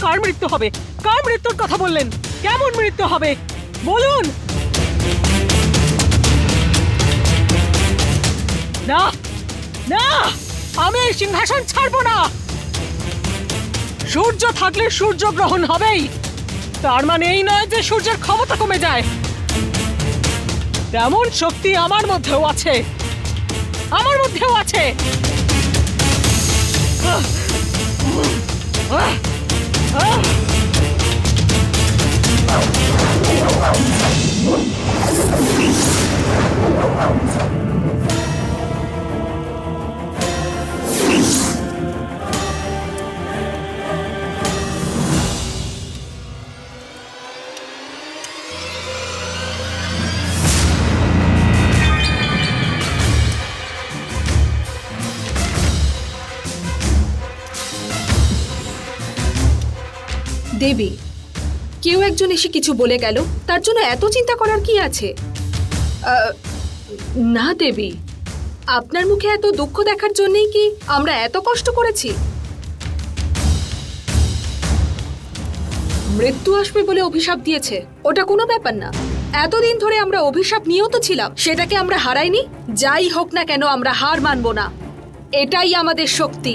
কার মৃত্যু হবে? কার মৃত্যুর কথা বললেন? কেমন মৃত্যু হবে বলুন। না না, আমি এই সিংহাসন ছাড়বো না। সূর্য থাকলে সূর্যগ্রহণ হবেই, তার মানে এই নয় যে সূর্যের ক্ষমতা কমে যায়। তেমন শক্তি আমার মধ্যেও আছে, আমার মধ্যেও আছে। দেবী, কেউ একজন এসে কিছু বলে গেল, তার জন্য এত চিন্তা করার কি আছে? না দেবী, আপনার মুখে এত দুঃখ দেখার জন্যই কি আমরা এত কষ্ট করেছি? মৃত্যু আসবে বলে অভিশাপ দিয়েছে, ওটা কোনো ব্যাপার না। এতদিন ধরে আমরা অভিশাপ নিয়েও তো ছিলাম, সেটাকে আমরা হারাইনি। যাই হোক না কেন, আমরা হার মানব না, এটাই আমাদের শক্তি।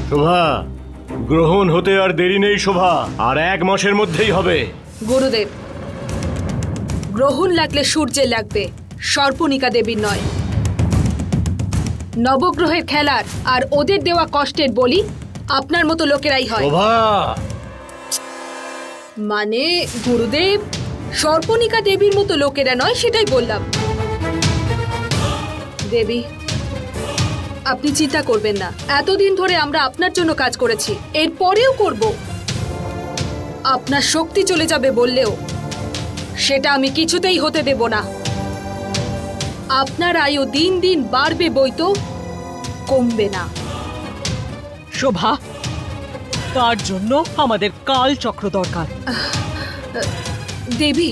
শোভা, গ্রহণ হতে আর দেরি নেই শোভা, আর 1 মাসের মধ্যেই হবে। গুরুদেব, গ্রহণ লাগলে সূর্যের লাগবে, সর্পণিকা দেবীর নয়। নবগ্রহের খেলার আর ওদের দেওয়া কষ্টের বলি আপনার মতো লোকেরাই হয়। শোভা, মানে গুরুদেব, সর্পণিকা দেবীর মতো লোকেরা নয়, সেটাই বললাম। দেবী, আপনি চিন্তা করবেন না, এতদিন ধরে আমরা আপনার জন্য কাজ করেছি, এর পরেও করব। আপনার শক্তি চলে যাবে বললেও সেটা আমি কিছুতেই হতে দেব না। আপনার আয়ু দিন দিন বাড়বে বইতো, কমবে না। শোভা, তার জন্য আমাদের কালচক্র দরকার। দেবী,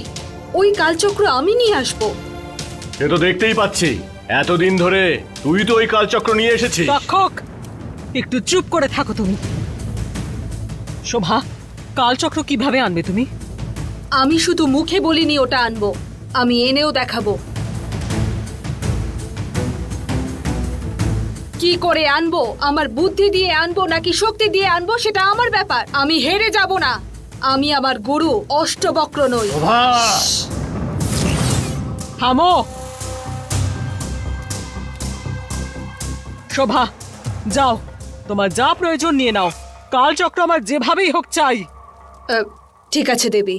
ওই কালচক্র আমি নিয়ে আসবো। সে তো দেখতেই পাচ্ছি, এতদিন ধরে তুই তো ওই কালচক্র নিয়ে এসেছিস। রক্ষক, একটু চুপ করে থাকো তুমি। শোভা, কালচক্র কিভাবে আনবে তুমি? আমি শুধু মুখে বলিনি ওটা আনবো, আমি এনেও দেখাবো। কি করে আনবো, আমার বুদ্ধি দিয়ে আনবো নাকি শক্তি দিয়ে আনবো সেটা আমার ব্যাপার, আমি হেরে যাব না। আমি আমার গুরু অষ্টবক্র নই। শোভা, থামো। শোভা, যাও, তোমার যা প্রয়োজন নিয়ে নাও। কালচক্র আমার যেভাবেই হোক চাই। ঠিক আছে দেবী।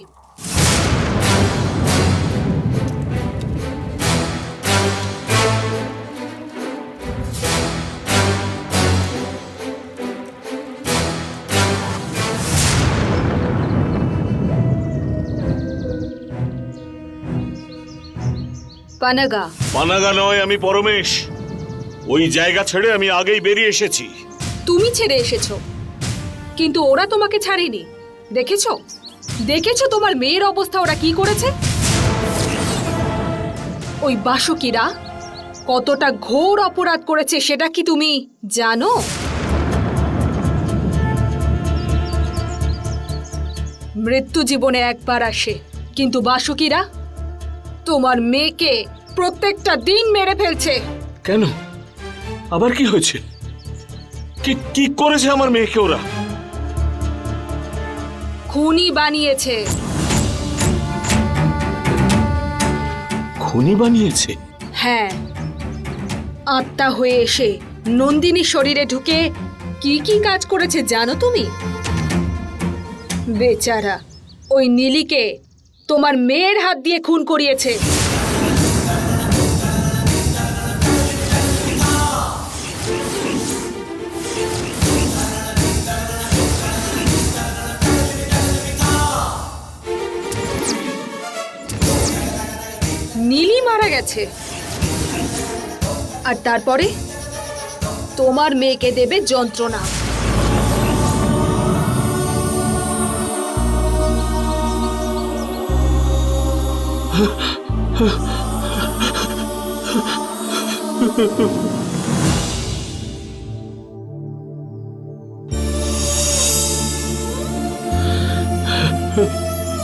পানাগা। পানাগা নয়, আমি পরমেশ। ওই জায়গা ছেড়ে আমি আগেই বেরিয়ে এসেছি। তুমি ছেড়ে এসেছো, কিন্তু ওরা তোমাকে ছাড়েনি। দেখেছো, দেখেছো তোমার মেয়ের অবস্থা ওরা কি করেছে? ওই বাসুকিরা কতটা ঘোর অপরাধ করেছে সেটা কি তুমি জানো? মৃত্যু জীবনে একবার আসে, কিন্তু বাসুকিরা তোমার মেয়েকে প্রত্যেকটা দিন মেরে ফেলছে। কেন? আবার কি হয়েছে? কি কি করেছে আমার মেয়েকে ওরা? খুনি বানিয়েছে। খুনি বানিয়েছে? হ্যাঁ, আত্মা হয়ে এসে নন্দিনী শরীরে ঢুকে কি কি কাজ করেছে জানো তুমি? বেচারা ওই নীলিকে তোমার মেয়ের হাত দিয়ে খুন করিয়েছে। নীলি মারা গেছে, আর তারপরে তোমার মেয়েকে দেবে যন্ত্রণা।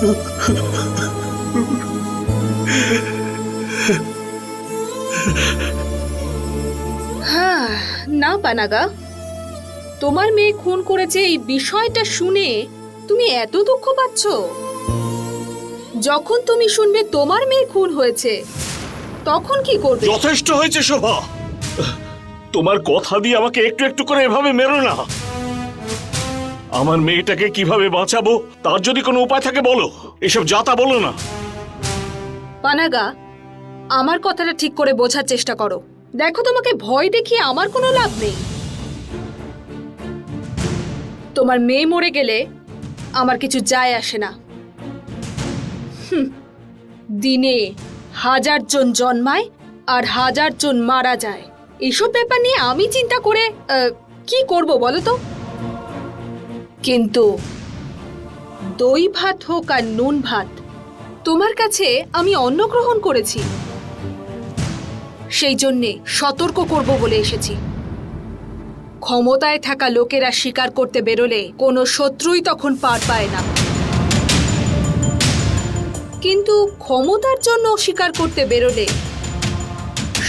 হ্যাঁ, না পানাগা, তোমার মেয়ে খুন করেছে এই বিষয়টা শুনে তুমি এত দুঃখ পাচ্ছ? যখন তুমি শুনবে তোমার মেয়ে খুন হয়েছে তখন কি করবে? যথেষ্ট হয়েছে শোভা, তোমার কথা দিয়ে আমাকে একটু একটু করে এভাবে মেরো না। আমার মেয়েটাকে কিভাবে বাঁচাবো তার যদি কোনো উপায় থাকে বলো, এসব যাতা বলো না। পানাগা, আমার কথাটা ঠিক করে বোঝার চেষ্টা করো। দেখো, তোমাকে ভয় দেখিয়ে আমার কোনো লাভ নেই। তোমার মেয়ে মরে গেলে আমার কিছু যায় আসে না। দিনে 1000 জন জন্মায় আর 1000 জন মারা যায়। এসব ব্যাপার নিয়ে আমি চিন্তা করে কি করব বলো তো? কিন্তু দই ভাত হোক আর নুন ভাত, তোমার কাছে আমি অন্ন গ্রহণ করেছি, সেই জন্যে সতর্ক করব বলে এসেছি। ক্ষমতায় থাকা লোকেরা স্বীকার করতে বেরোলে কোনো শত্রুই তখন পার পায় না, কিন্তু ক্ষমতার জন্য স্বীকার করতে বেরোলে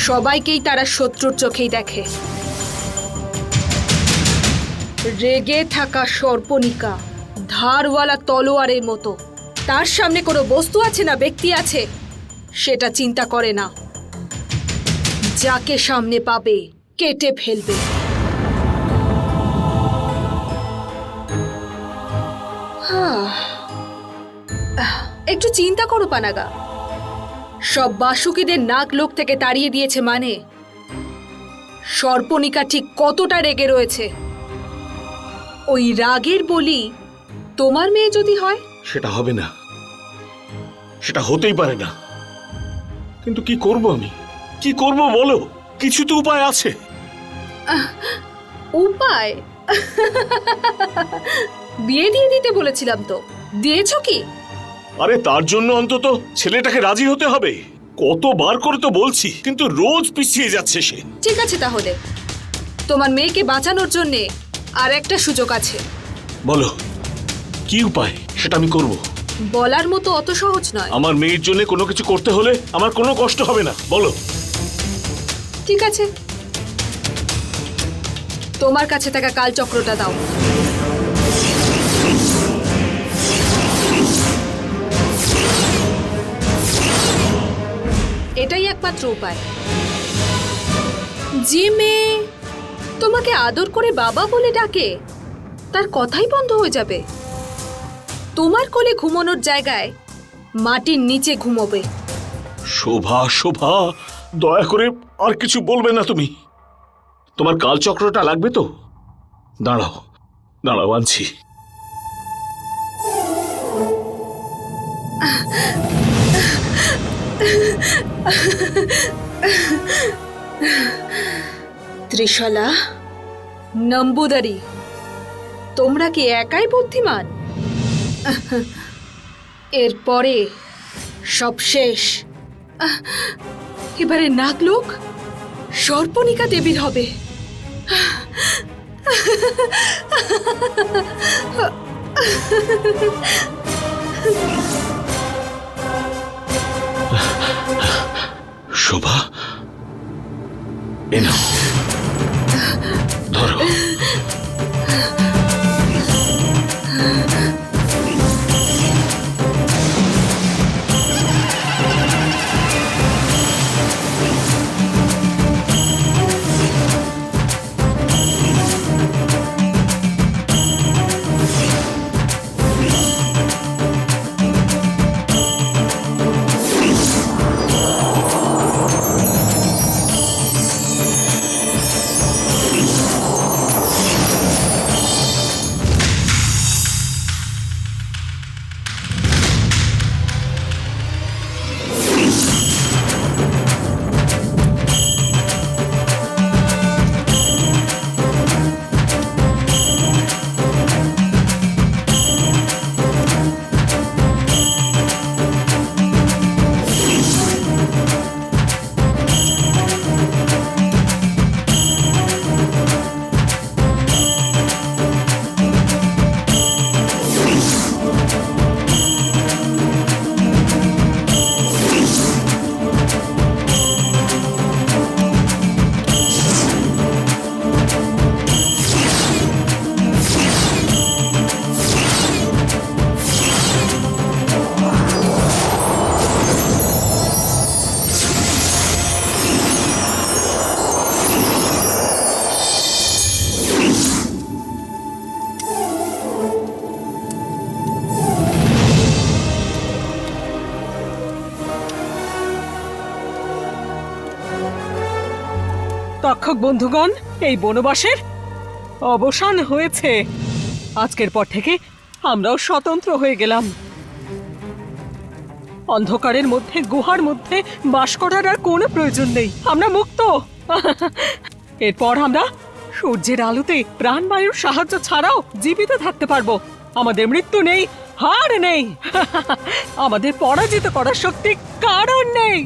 সবাইকেই তারা শত্রুর চোখেই দেখে। রেগে থাকা সর্পণিকা ধারওয়ালা তলোয়ারের মতো, তার সামনে কোনো বস্তু আছে না ব্যক্তি আছে সেটা চিন্তা করে না, যাকে সামনে পাবে কেটে ফেলবে। একটু চিন্তা করো পানাগা, সব বাসুকিদের নাক লোক থেকে তাড়িয়ে দিয়েছে মানে সর্পণিকা ঠিক কতটা রেগে রয়েছে। ওই রাগের বলি তোমার মেয়ে যদি হয়? সেটা হবে না, সেটা হতেই পারে না। কিন্তু কি করব আমি, কি করব বলো? কিছু তো উপায় আছে। উপায়? বিয়ে দিয়ে দিতে বলেছিলাম তো, দিয়েছো কি? আরে তার জন্য অন্তত ছেলেটাকে রাজি হতে হবে। কতবার করে তো বলছি, কিন্তু রোজ পিছিয়ে যাচ্ছে সে। ঠিক আছে, তাহলে তোমার মেয়েকে বাঁচানোর জন্য আর একটা সুযোগ আছে। বলো কি উপায়, সেটা আমি করব। বলার মতো অত সহজ নয়। আমার মেয়ের জন্য কোনো কিছু করতে হলে আমার কোনো কষ্ট হবে না, বলো। ঠিক আছে, তোমার কাছে থাকা কালচক্রটা দাও। এটাই একমাত্র উপায়। যে মেয়ে তোমাকে আদর করে বাবা বলে ডাকে তার কথাই বন্ধ হয়ে যাবে। তোমার কোলে ঘুমানোর জায়গায় মাটির নিচে ঘুমোবে। শোভা, শোভা, দয়া করে আর কিছু বলবে না তুমি। তোমার কালচক্রটা লাগবে তো? দাঁড়াও দাঁড়াও, আনছি। ত্রিশালা, নম্বুদারি, তোমরা কি একাই বুদ্ধিমান? এরপরে সব শেষ। এবারে নাগলোক সর্পণিকা দেবীর হবে। শোভা, এ নাও, ধরো। তক্ষক বন্ধুগণ, এই বনবাসের অবসান হয়েছে। আজকের পর থেকে আমরাও স্বতন্ত্র হয়ে গেলাম। অন্ধকারের মধ্যে, গুহার মধ্যে বাস করার আর কোনো প্রয়োজন নেই। আমরা মুক্ত। এরপর আমরা সূর্যের আলোতে প্রাণবায়ুর সাহায্য ছাড়াও জীবিত থাকতে পারবো। আমাদের মৃত্যু নেই, হার নেই, আমাদের পরাজিত করার শক্তি কারণ নেই।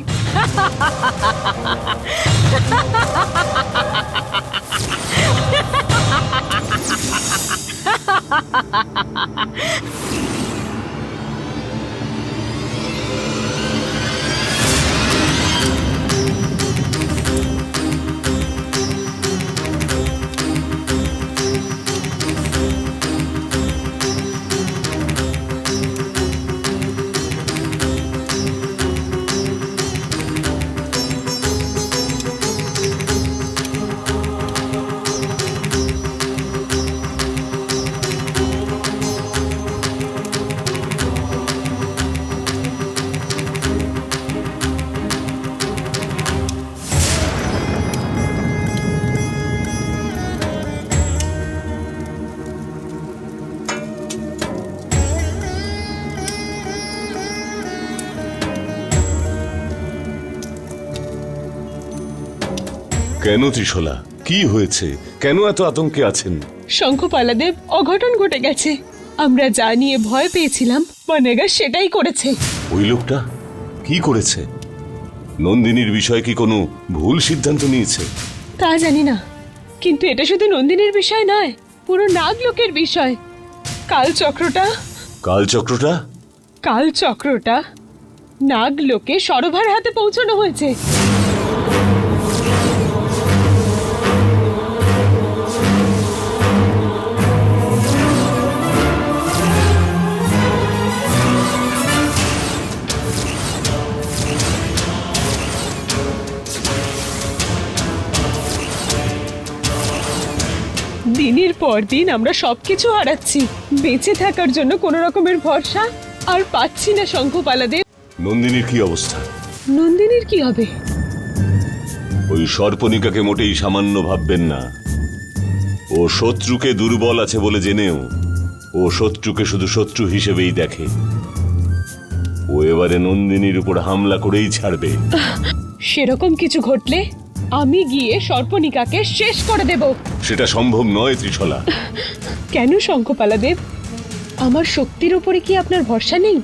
কেন ত্রিশলা, কি হয়েছে? কেন এত আতঙ্কে আছেন? শঙ্খপালাদেব, অঘটন ঘটে গেছে। আমরা যা নিয়ে ভয় পেয়েছিলাম বনেগা সেটাই করেছে। ওই লোকটা কি করেছে? নন্দিনীর বিষয়ে কি কোনো ভুল সিদ্ধান্ত নিয়েছে? তা জানি না, কিন্তু এটা শুধু নন্দিনীর বিষয় নয়, পুরো নাগলোকের বিষয়। কালচক্রটা কালচক্রটা? কালচক্রটা নাগলোকে সরভার হাতে পৌঁছানো হয়েছে। দিনের পর দিন আমরা সবকিছু হারাচ্ছি। বেঁচে থাকার জন্য কোনো রকমের ভরসা আর পাচ্ছি না শঙ্খপালাদেব। নন্দিনীর কি অবস্থা? নন্দিনীর কি হবে? ওই সর্পনিকাকে মোটেই সামান্য ভাববেন না। ও শত্রুকে দুর্বল আছে বলে জেনেও ও শত্রুকে শুধু শত্রু হিসেবেই দেখে। ও এবারে নন্দিনীর উপর হামলা করেই ছাড়বে। সেরকম কিছু ঘটলে আমি গিয়ে সর্পনিকাকে শেষ করে দেব। সেটা সম্ভব নয় ত্রিশলা। কেন শঙ্খপালাদেব? আমার শক্তির উপরে কি আপনার ভরসা নেই?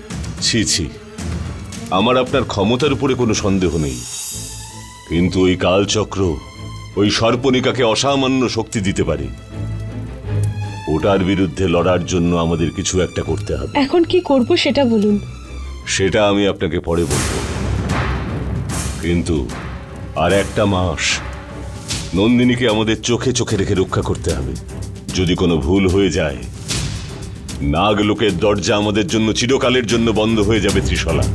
ছি ছি, আমার আপনার ক্ষমতার উপরে কোনো সন্দেহ নেই, কিন্তু ওই কালচক্র ওই সর্পনিকাকে অসামান্য শক্তি দিতে পারে। ওটার বিরুদ্ধে লড়ার জন্য আমাদের কিছু একটা করতে হবে। এখন কি করব সেটা বলুন। সেটা আমি আপনাকে পরে বলবো, কিন্তু আর একটা মাস নন্দিনীকে আমাদের চোখে চোখে রেখে রক্ষা করতে হবে। যদি কোনো ভুল হয়ে যায়, নাগলোকের দরজা আমাদের জন্য চিরকালের জন্য বন্ধ হয়ে যাবে ত্রিশলা।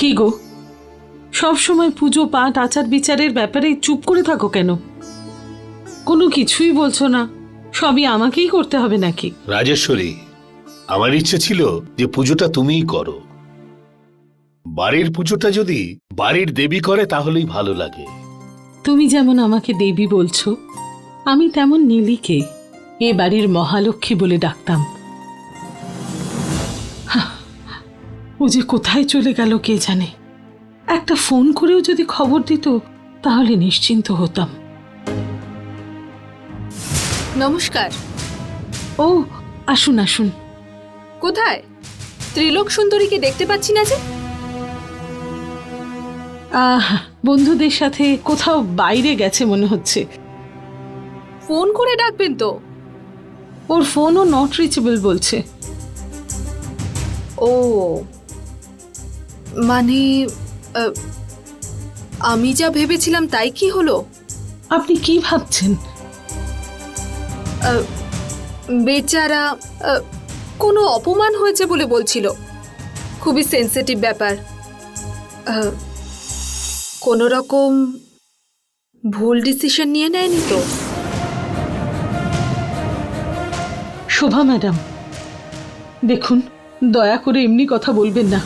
কি গো, সব সময় পুজো পাঠ আচার বিচারের ব্যাপারে চুপ করে থাকো কেন? কোনো কিছুই বলছো না, সবই আমাকেই করতে হবে নাকি? রাজেশ্বরী, আমার ইচ্ছে ছিল যে পুজোটা তুমিই করো। বাড়ির পুজোটা যদি বাড়ির দেবী করে তাহলেই ভালো লাগে। তুমি যেমন আমাকে দেবী বলছো, আমি তেমন নীলিকে। এ বাড়ির মহালক্ষ্মী বলে ডাকতাম। হাহ, ও যে কোথায় চলে গেল কে জানে। একটা ফোন করেও যদি খবর দিত তাহলে নিশ্চিন্ত হতাম। নমস্কার। ও আসুন আসুন। কোথায়? ত্রিলোক সুন্দরীকে দেখতে পাচ্ছি না যে। বন্ধুদের সাথে কোথাও বাইরে গেছে মনে হচ্ছে। ফোন করে ডাকবেন তো। ওর ফোনও নট রিচেবল বলছে। ও মানে আমি যা ভেবেছিলাম তাই কি হলো? আপনি কি ভাবছেন? বেচারা কোনো অপমান হয়েছে বলে বলছিল। খুবই সেনসিটিভ ব্যাপার। কোনো রকম ভুল ডিসিশন নিয়ে নেয়নি তো? শোভা ম্যাডাম, দেখুন দয়া করে এমনি কথা বলবেন না।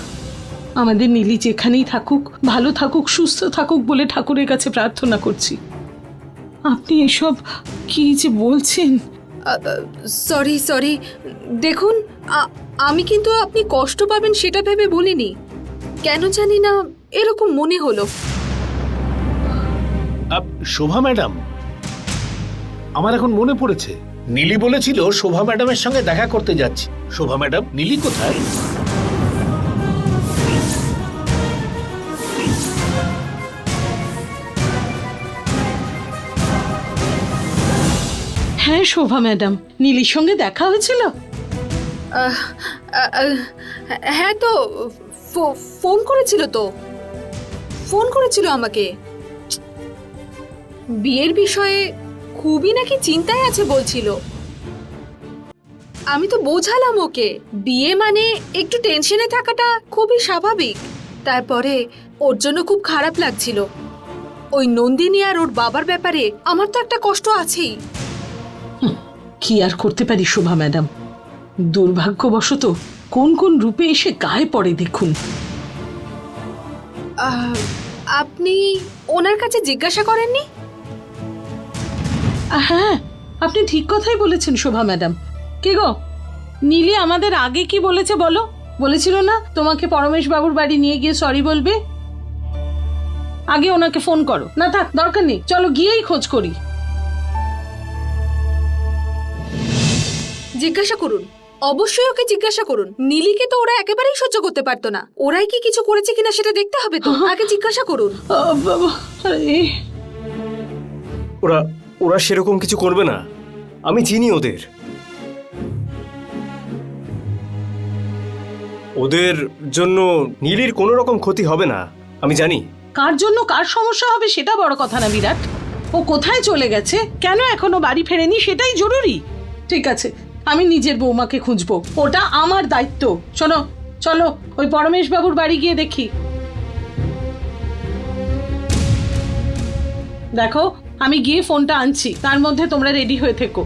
আমাদের নীলি যেখানেই থাকুক, ভালো থাকুক, সুস্থ থাকুক বলে ঠাকুরের কাছে প্রার্থনা করছি। আপনি এসব কি যে বলছেন? Sorry sorry. দেখুন আমি কিন্তু আপনি কষ্ট পাবেন সেটা ভেবে বলিনি। কেন জানি না এরকম মনে হলো। শোভা ম্যাডাম, আমার এখন মনে পড়েছে, নীলি বলেছিল শোভা ম্যাডামের সঙ্গে দেখা করতে যাচ্ছি। শোভা ম্যাডাম, নীলি কোথায়? হ্যাঁ শোভা ম্যাডাম, নীলির সঙ্গে দেখা হয়েছিল? হ্যাঁ তো ফোন করেছিল তো। ফোন করেছিল আমাকে। বিয়ের বিষয়ে খুবই নাকি চিন্তায় আছে বলছিল। আমি তো বোঝালাম ওকে বিয়ে মানে একটু টেনশনে থাকাটা খুবই স্বাভাবিক। তারপরে ওর জন্য খুব খারাপ লাগছিল। ওই নন্দিনী আর ওর বাবার ব্যাপারে আমার তো একটা কষ্ট আছেই। কি আর করতে পারি শোভা ম্যাডাম, দুর্ভাগ্যবশত কোন কোন রূপে এসে গায়ে পড়ে দেখুন। আপনি ওনার কাছে জিজ্ঞাসা করেননি? হ্যাঁ, আপনি ঠিক কথাই বলেছেন শোভা ম্যাডাম। কে গো, নীলি আমাদের আগে কি বলেছে বলো? বলেছিল না তোমাকে পরমেশ বাবুর বাড়ি নিয়ে গিয়ে সরি বলবে? আগে ওনাকে ফোন করো। না থাক, দরকার নেই, চলো গিয়েই খোঁজ করি। জিজ্ঞাসা করুন, অবশ্যই ওকে জিজ্ঞাসা করুন। নীলিকে তো ওরা একেবারেই সহ্য করতে পারতো না। ওরাই কি কিছু করেছে কিনা সেটা দেখতে হবে তো। আগে জিজ্ঞাসা করুন। বাবা, আরে ওরা ওরা সেরকম কিছু করবে না, আমি চিনি ওদের। ওদের জন্য নীলির কোনো রকম ক্ষতি হবে না, আমি জানি। কার জন্য কার সমস্যা হবে সেটা বড় কথা না বিরাট। ও কোথায় চলে গেছে, কেন এখনো বাড়ি ফেরেনি সেটাই জরুরি। ঠিক আছে, আমি নিজের বৌমাকে খুঁজবো, ওটা আমার দায়িত্ব। শোনো, চলো ওই পরমেশ বাবুর বাড়ি গিয়ে দেখি। দেখো, আমি গিয়ে ফোনটা আনছি, তার মধ্যে তোমরা রেডি হয়ে থেকো।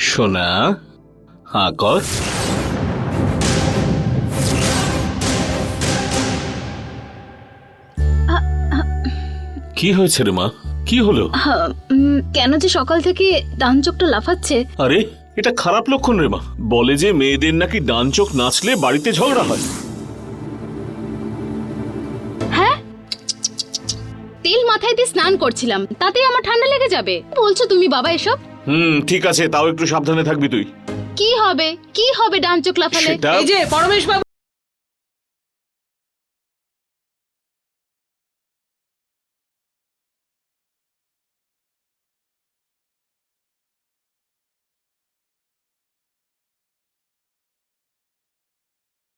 সোনা, হাঁ কর। কি হয়েছে রে মা? কি হলো? কেন যে সকাল থেকে ডান চোখটা লাফাচ্ছে? আরে এটা খারাপ লক্ষণ রে মা। বলে যে মেয়েদের নাকি ডান চোখ নাচলে বাড়িতে ঝগড়া হয়। হ্যাঁ, তেল মাথায় দিয়ে স্নান করছিলাম, তাতেই আমার ঠান্ডা লেগে যাবে বলছো তুমি বাবা এসব? ঠিক আছে, তাও একটু সাবধানে থাকবি তুই। কি হবে ডান চোখ লাফালে? সেটা এই যে পরমেশ বাবু